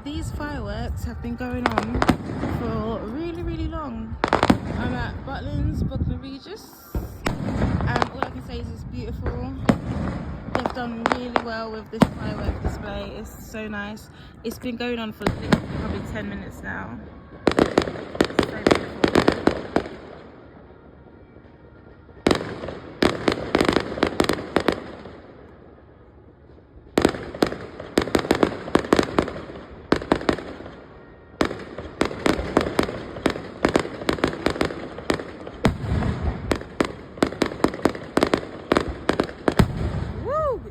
these fireworks have been going on for really long. I'm at Butlins Bognor Regis, and all I can say is it's beautiful. They've done really well with this firework display. It's so nice. It's been going on for probably 10 minutes now. It's so beautiful.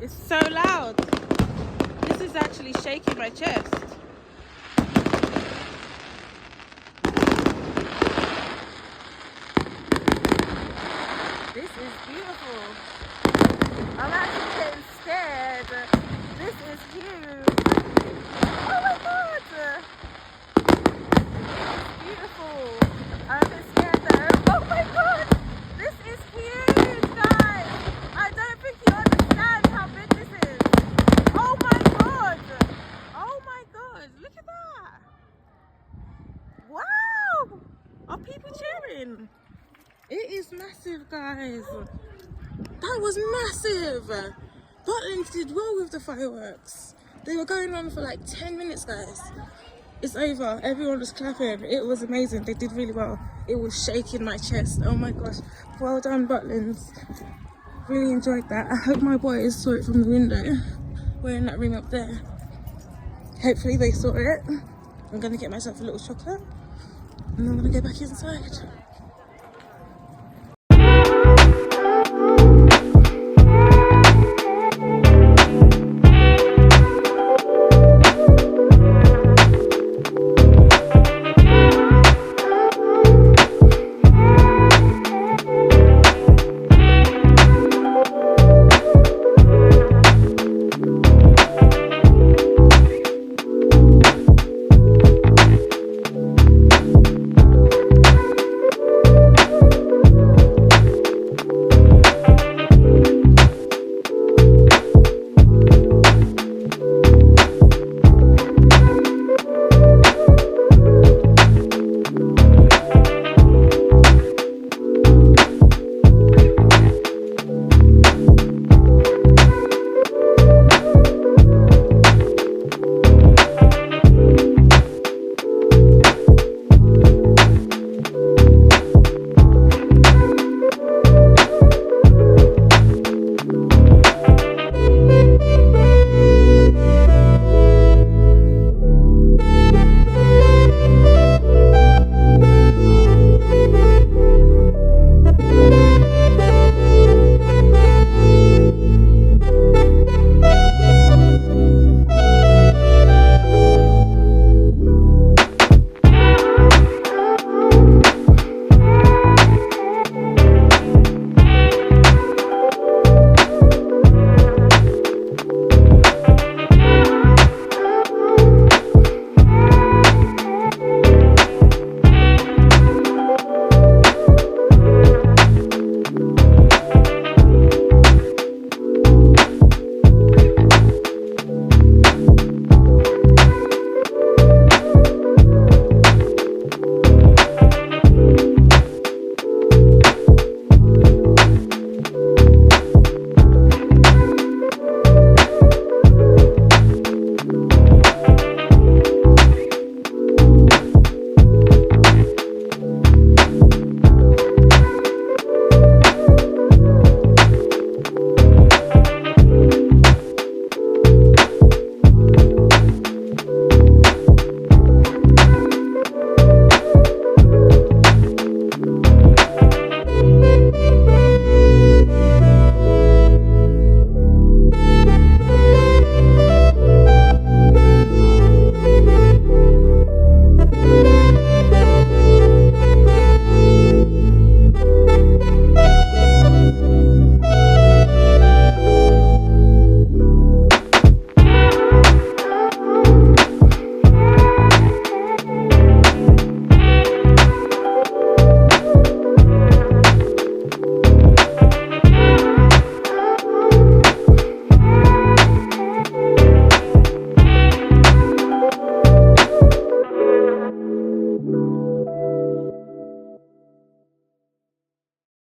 It's so loud. This is actually shaking my chest. This is beautiful. I'm actually getting scared. This is huge. Oh my god! It's beautiful. I'm a bit scared though. Oh my god! This is huge, guys! I don't think you understand how big this is. Oh my god! Oh my god! Look at that! Wow! Are people cheering? It is massive, guys. That was massive. Butlins did well with the fireworks. They were going on for like 10 minutes, guys. It's over. Everyone was clapping. It was amazing. They did really well. It was shaking my chest. Oh my gosh. Well done, Butlins. Really enjoyed that. I hope my boys saw it from the window. We're in that room up there. Hopefully they saw it. I'm going to get myself a little chocolate and I'm going to go back inside.